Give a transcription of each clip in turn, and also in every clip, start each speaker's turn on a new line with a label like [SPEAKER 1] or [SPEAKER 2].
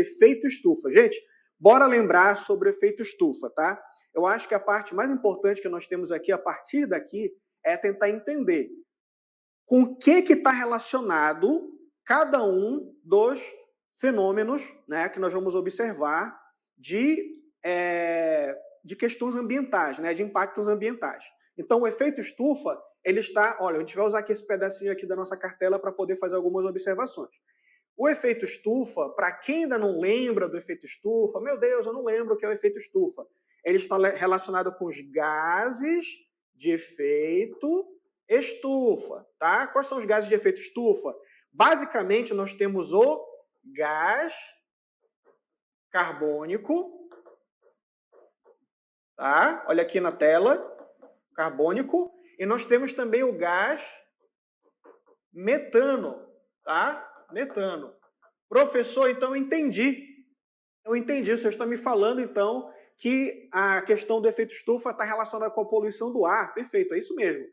[SPEAKER 1] efeito estufa. Gente, bora lembrar sobre o efeito estufa, tá? Eu acho que a parte mais importante que nós temos aqui, a partir daqui, é tentar entender com o que está relacionado cada um dos fenômenos, né, que nós vamos observar de questões ambientais, né, de impactos ambientais. Então, o efeito estufa, ele está... Olha, a gente vai usar aqui esse pedacinho aqui da nossa cartela para poder fazer algumas observações. O efeito estufa, para quem ainda não lembra do efeito estufa, meu Deus, eu não lembro o que é o efeito estufa. Ele está relacionado com os gases de efeito estufa, tá? Quais são os gases de efeito estufa? Basicamente, nós temos o gás carbônico, tá? Olha aqui na tela, carbônico, e nós temos também o gás metano, tá? Metano. Professor, então eu entendi. O senhor está me falando, então, que a questão do efeito estufa está relacionada com a poluição do ar. Perfeito, é isso mesmo.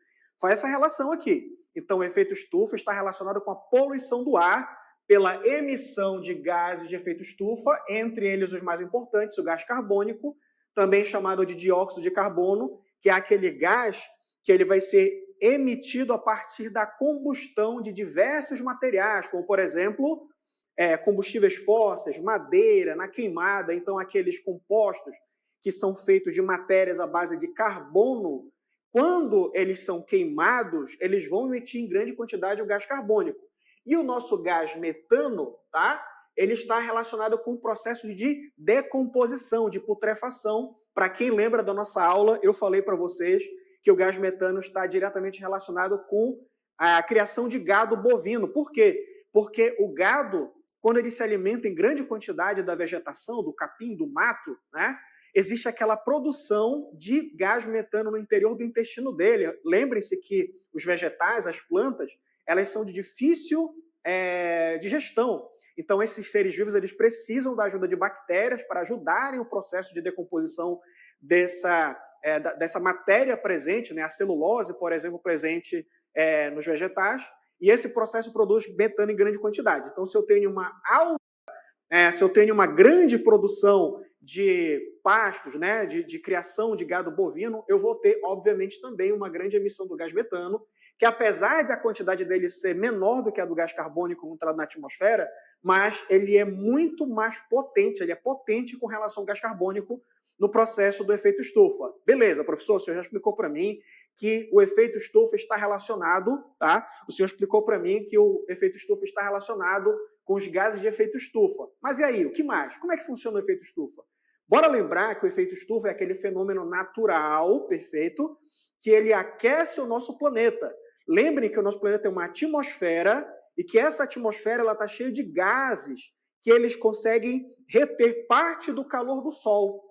[SPEAKER 1] Faz essa relação aqui. Então, o efeito estufa está relacionado com a poluição do ar pela emissão de gases de efeito estufa, entre eles os mais importantes, o gás carbônico, também chamado de dióxido de carbono, que é aquele gás que ele vai ser emitido a partir da combustão de diversos materiais, como, por exemplo, combustíveis fósseis, madeira, na queimada. Então, aqueles compostos que são feitos de matérias à base de carbono, quando eles são queimados, eles vão emitir em grande quantidade o gás carbônico. E o nosso gás metano, tá? Ele está relacionado com processos de decomposição, de putrefação. Para quem lembra da nossa aula, eu falei para vocês que o gás metano está diretamente relacionado com a criação de gado bovino. Por quê? Porque o gado, quando ele se alimenta em grande quantidade da vegetação, do capim, do mato, né, existe aquela produção de gás metano no interior do intestino dele. Lembrem-se que os vegetais, as plantas, elas são de difícil digestão. Então, esses seres vivos, eles precisam da ajuda de bactérias para ajudarem o processo de decomposição dessa matéria presente, né, a celulose, por exemplo, presente nos vegetais. E esse processo produz metano em grande quantidade. Então, se eu tenho uma grande produção de pastos, né, de criação de gado bovino, eu vou ter, obviamente, também uma grande emissão do gás metano, que apesar da quantidade dele ser menor do que a do gás carbônico encontrado na atmosfera, mas ele é muito mais potente, ele é potente com relação ao gás carbônico no processo do efeito estufa. Beleza, professor, o senhor já explicou para mim que o efeito estufa está relacionado, tá? O senhor explicou para mim que o efeito estufa está relacionado com os gases de efeito estufa. Mas e aí, o que mais? Como é que funciona o efeito estufa? Bora lembrar que o efeito estufa é aquele fenômeno natural, perfeito, que ele aquece o nosso planeta. Lembrem que o nosso planeta tem uma atmosfera e que essa atmosfera está cheia de gases que eles conseguem reter parte do calor do Sol.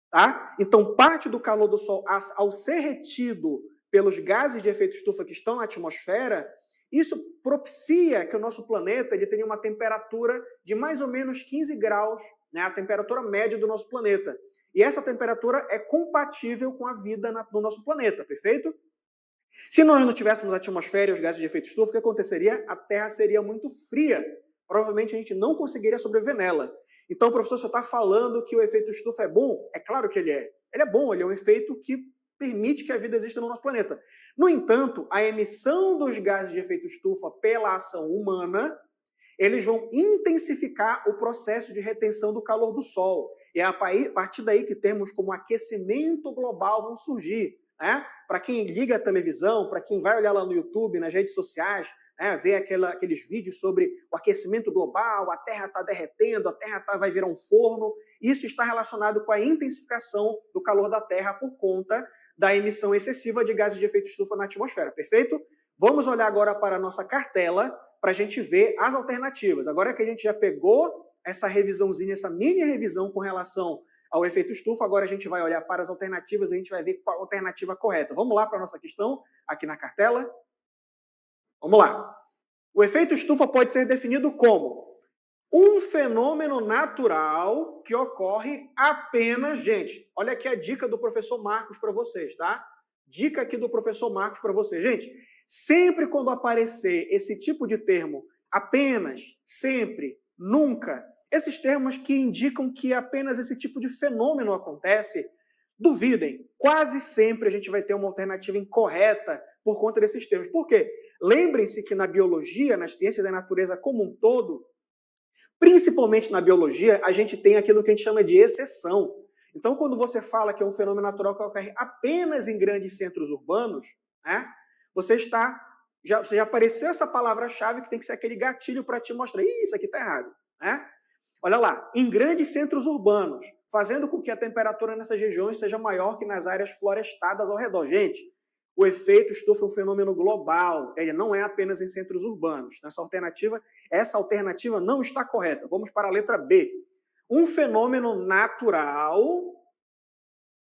[SPEAKER 1] Tá? Então, parte do calor do Sol, ao ser retido pelos gases de efeito estufa que estão na atmosfera, isso propicia que o nosso planeta ele tenha uma temperatura de mais ou menos 15 graus, né? A temperatura média do nosso planeta. E essa temperatura é compatível com a vida no nosso planeta, perfeito? Se nós não tivéssemos a atmosfera e os gases de efeito estufa, o que aconteceria? A Terra seria muito fria. Provavelmente a gente não conseguiria sobreviver nela. Então, professor, você está falando que o efeito estufa é bom? É claro que ele é. Ele é bom, ele é um efeito que permite que a vida exista no nosso planeta. No entanto, a emissão dos gases de efeito estufa pela ação humana, eles vão intensificar o processo de retenção do calor do Sol. E é a partir daí que termos como aquecimento global vão surgir. Né? Para quem liga a televisão, para quem vai olhar lá no YouTube, nas redes sociais, né, ver aqueles vídeos sobre o aquecimento global, a Terra está derretendo, a Terra vai virar um forno. Isso está relacionado com a intensificação do calor da Terra por conta da emissão excessiva de gases de efeito estufa na atmosfera, perfeito? Vamos olhar agora para a nossa cartela para a gente ver as alternativas. Agora que a gente já pegou essa revisãozinha, essa mini revisão com relação ao efeito estufa, agora a gente vai olhar para as alternativas e a gente vai ver qual a alternativa correta. Vamos lá para a nossa questão, aqui na cartela? Vamos lá. O efeito estufa pode ser definido como um fenômeno natural que ocorre apenas... Gente, olha aqui a dica do professor Marcos para vocês, tá? Dica aqui do professor Marcos para vocês. Gente, sempre quando aparecer esse tipo de termo, apenas, sempre, nunca, Esses termos que indicam que apenas esse tipo de fenômeno acontece, duvidem, quase sempre a gente vai ter uma alternativa incorreta por conta desses termos. Por quê? Lembrem-se que na biologia, nas ciências da natureza como um todo, principalmente na biologia, a gente tem aquilo que a gente chama de exceção. Então, quando você fala que é um fenômeno natural que ocorre apenas em grandes centros urbanos, né, você já apareceu essa palavra-chave que tem que ser aquele gatilho para te mostrar, isso aqui está errado. Né? Olha lá, em grandes centros urbanos, fazendo com que a temperatura nessas regiões seja maior que nas áreas florestadas ao redor. Gente, o efeito estufa é um fenômeno global, ele não é apenas em centros urbanos. Essa alternativa não está correta. Vamos para a letra B. Um fenômeno natural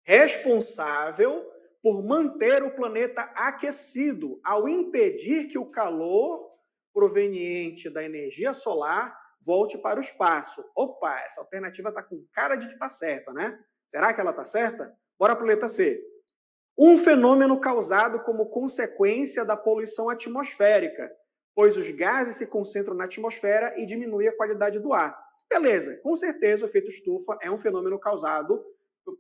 [SPEAKER 1] responsável por manter o planeta aquecido, ao impedir que o calor proveniente da energia solar volte para o espaço. Opa, essa alternativa está com cara de que está certa, né? Será que ela está certa? Bora para a letra C. Um fenômeno causado como consequência da poluição atmosférica, pois os gases se concentram na atmosfera e diminuem a qualidade do ar. Beleza, com certeza o efeito estufa é um fenômeno causado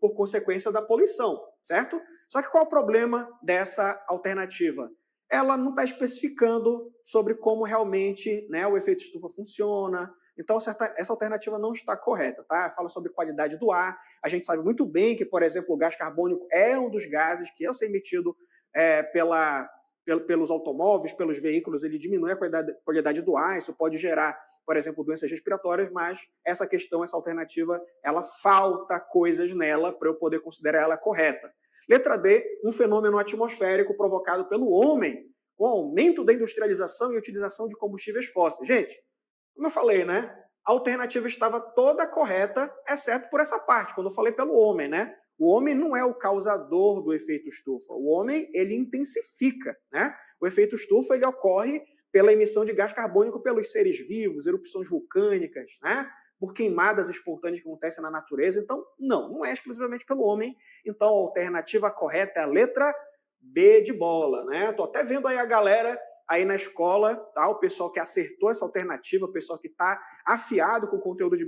[SPEAKER 1] por consequência da poluição, certo? Só que qual é o problema dessa alternativa? Ela não está especificando sobre como realmente, né, o efeito estufa funciona. Então, essa alternativa não está correta, tá? Fala sobre qualidade do ar. A gente sabe muito bem que, por exemplo, o gás carbônico é um dos gases que, ao ser emitido pelos automóveis, pelos veículos, ele diminui a qualidade do ar. Isso pode gerar, por exemplo, doenças respiratórias, mas essa alternativa, ela falta coisas nela para eu poder considerar ela correta. Letra D, um fenômeno atmosférico provocado pelo homem, com o aumento da industrialização e utilização de combustíveis fósseis. Gente, como eu falei, né? A alternativa estava toda correta, exceto por essa parte, quando eu falei pelo homem, né? O homem não é o causador do efeito estufa. O homem, ele intensifica, né? O efeito estufa, ele ocorre pela emissão de gás carbônico pelos seres vivos, erupções vulcânicas, né? Por queimadas espontâneas que acontecem na natureza. Então, não é exclusivamente pelo homem. Então, a alternativa correta é a letra B de bola, né? Tô até vendo aí a galera aí na escola, tá? O pessoal que acertou essa alternativa, o pessoal que está afiado com o conteúdo de